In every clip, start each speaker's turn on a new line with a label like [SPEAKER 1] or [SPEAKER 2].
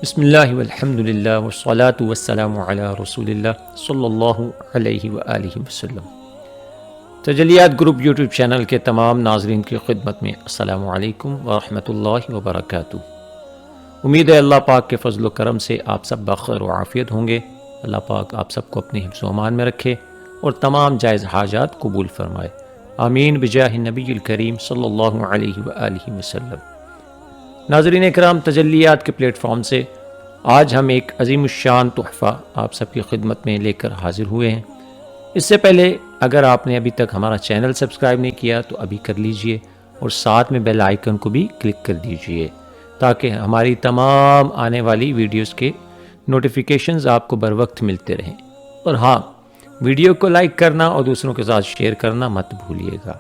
[SPEAKER 1] بسم اللہ والحمد للہ والصلاة والسلام علی رسول اللہ صلی اللہ علیہ وآلہ وسلم۔ تجلیات گروپ یوٹیوب چینل کے تمام ناظرین کی خدمت میں السلام علیکم ورحمۃ اللہ وبرکاتہ۔ امید ہے اللہ پاک کے فضل و کرم سے آپ سب بخیر و عافیت ہوں گے۔ اللہ پاک آپ سب کو اپنے حفظ و امان میں رکھے اور تمام جائز حاجات قبول فرمائے، آمین بجاہ نبی الکریم صلی اللہ علیہ وآلہ وسلم۔ ناظرین اکرام، تجلیات کے پلیٹ فارم سے آج ہم ایک عظیم الشان تحفہ آپ سب کی خدمت میں لے کر حاضر ہوئے ہیں۔ اس سے پہلے اگر آپ نے ابھی تک ہمارا چینل سبسکرائب نہیں کیا تو ابھی کر لیجئے اور ساتھ میں بیل آئیکن کو بھی کلک کر دیجئے تاکہ ہماری تمام آنے والی ویڈیوز کے نوٹیفیکیشنز آپ کو بر وقت ملتے رہیں۔ اور ہاں، ویڈیو کو لائک کرنا اور دوسروں کے ساتھ شیئر کرنا مت بھولیے گا۔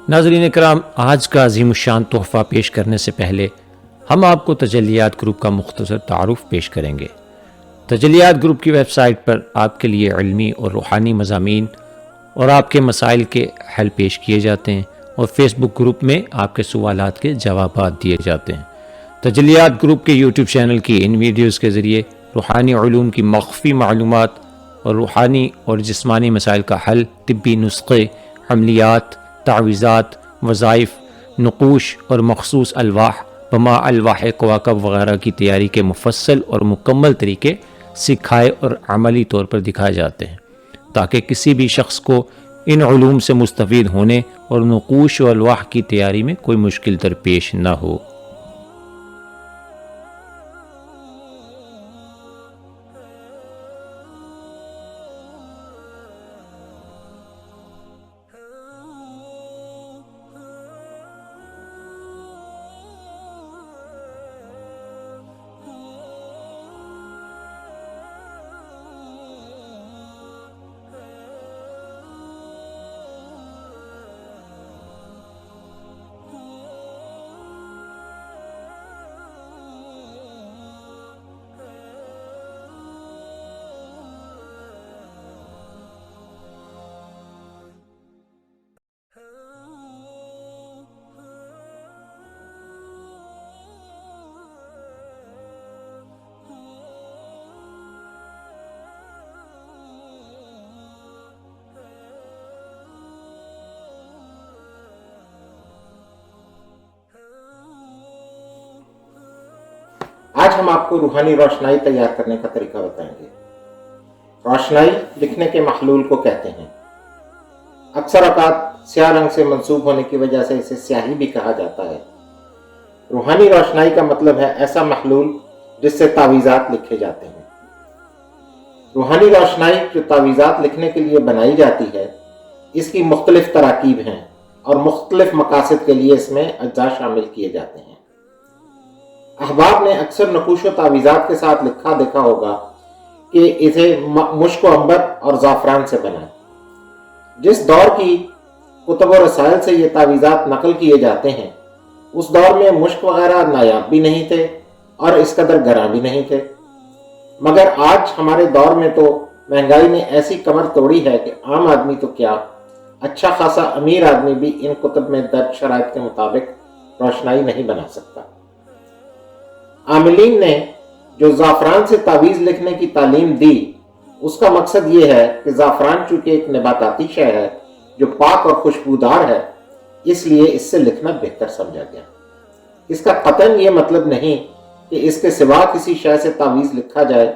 [SPEAKER 1] ناظرین اکرام، آج کا عظیم الشان تحفہ پیش کرنے سے پہلے ہم آپ کو تجلیات گروپ کا مختصر تعارف پیش کریں گے۔ تجلیات گروپ کی ویب سائٹ پر آپ کے لیے علمی اور روحانی مضامین اور آپ کے مسائل کے حل پیش کیے جاتے ہیں، اور فیس بک گروپ میں آپ کے سوالات کے جوابات دیے جاتے ہیں۔ تجلیات گروپ کے یوٹیوب چینل کی ان ویڈیوز کے ذریعے روحانی علوم کی مخفی معلومات اور روحانی اور جسمانی مسائل کا حل، طبی نسخے، عملیات، تعویذات، وظائف، نقوش اور مخصوص الواح، بما الواح کواکب وغیرہ کی تیاری کے مفصل اور مکمل طریقے سکھائے اور عملی طور پر دکھائے جاتے ہیں تاکہ کسی بھی شخص کو ان علوم سے مستفید ہونے اور نقوش و الواح کی تیاری میں کوئی مشکل درپیش نہ ہو۔
[SPEAKER 2] آج ہم آپ کو روحانی روشنائی تیار کرنے کا طریقہ بتائیں گے۔ روشنائی لکھنے کے محلول کو کہتے ہیں۔ اکثر اوقات سیاہ رنگ سے منسوب ہونے کی وجہ سے اسے سیاہی بھی کہا جاتا ہے۔ روحانی روشنائی کا مطلب ہے ایسا محلول جس سے تعویذات لکھے جاتے ہیں۔ روحانی روشنائی جو تعویذات لکھنے کے لیے بنائی جاتی ہے، اس کی مختلف تراکیب ہیں اور مختلف مقاصد کے لیے اس میں اجزاء شامل کیے جاتے ہیں۔ احباب نے اکثر نقوش و تعویذات کے ساتھ لکھا دیکھا ہوگا کہ اسے مشک و عنبر اور زعفران سے بنا۔ جس دور کی کتب و رسائل سے یہ تعویذات نقل کیے جاتے ہیں، اس دور میں مشک وغیرہ نایاب بھی نہیں تھے اور اس قدر گراں بھی نہیں تھے، مگر آج ہمارے دور میں تو مہنگائی نے ایسی کمر توڑی ہے کہ عام آدمی تو کیا، اچھا خاصا امیر آدمی بھی ان کتب میں درج شرائط کے مطابق روشنائی نہیں بنا سکتا۔ عاملین نے جو زعفران سے تعویذ لکھنے کی تعلیم دی، اس کا مقصد یہ ہے کہ زعفران چونکہ ایک نباتاتی شے ہے جو پاک اور خوشبودار ہے، اس لیے اس سے لکھنا بہتر سمجھا گیا۔ اس کا قطعاً یہ مطلب نہیں کہ اس کے سوا کسی شے سے تعویذ لکھا جائے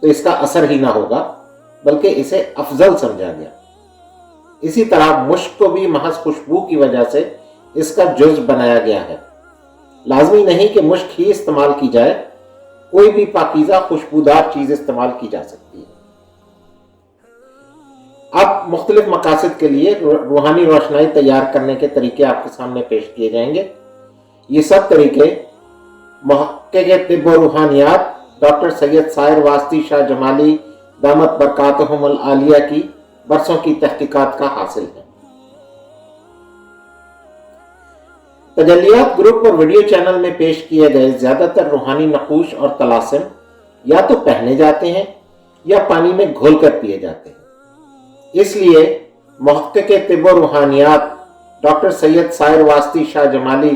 [SPEAKER 2] تو اس کا اثر ہی نہ ہوگا، بلکہ اسے افضل سمجھا گیا۔ اسی طرح مشک کو بھی محض خوشبو کی وجہ سے اس کا جزء بنایا گیا ہے۔ لازمی نہیں کہ مشک ہی استعمال کی جائے، کوئی بھی پاکیزہ خوشبودار چیز استعمال کی جا سکتی ہے۔ اب مختلف مقاصد کے لیے روحانی روشنائی تیار کرنے کے طریقے آپ کے سامنے پیش کیے جائیں گے۔ یہ سب طریقے محقق طب و روحانیات ڈاکٹر سید سائر واسطی شاہ جمالی دامت برکاتہم العالیہ کی برسوں کی تحقیقات کا حاصل ہے۔ تجلیات گروپ اور ویڈیو چینل میں پیش کیے گئے زیادہ تر روحانی نقوش اور طلاسم یا تو پہنے جاتے ہیں یا پانی میں گھول کر پیے جاتے ہیں۔ اس لیے محقق طب و روحانیات ڈاکٹر سید سائر واسطی شاہ جمالی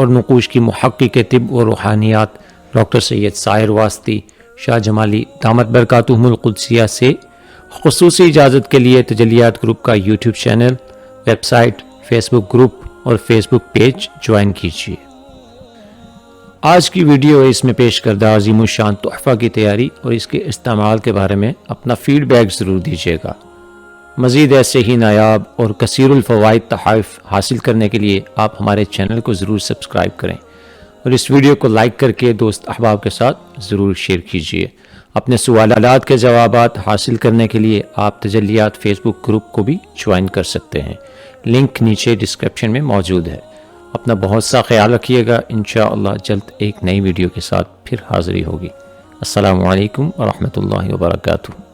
[SPEAKER 1] اور نقوش کی محقق طب و روحانیات ڈاکٹر سید ساحر واسطی شاہ جمالی دامت برکاتہم القدسیہ سے خصوصی اجازت کے لیے تجلیات گروپ کا YouTube channel, website, Facebook group اور فیس بک پیج جوائن کیجیے۔ آج کی ویڈیو اس میں پیش کردہ عظیم الشان تحفہ کی تیاری اور اس کے استعمال کے بارے میں اپنا فیڈ بیک ضرور دیجیے گا۔ مزید ایسے ہی نایاب اور کثیر الفوائد تحائف حاصل کرنے کے لیے آپ ہمارے چینل کو ضرور سبسکرائب کریں اور اس ویڈیو کو لائک کر کے دوست احباب کے ساتھ ضرور شیئر کیجیے۔ اپنے سوالات کے جوابات حاصل کرنے کے لیے آپ تجلیات فیس بک گروپ کو بھی جوائن کر سکتے ہیں، لنک نیچے ڈسکرپشن میں موجود ہے۔ اپنا بہت سا خیال رکھیے گا، انشاءاللہ جلد ایک نئی ویڈیو کے ساتھ پھر حاضری ہوگی۔ السلام علیکم ورحمۃ اللہ وبرکاتہ۔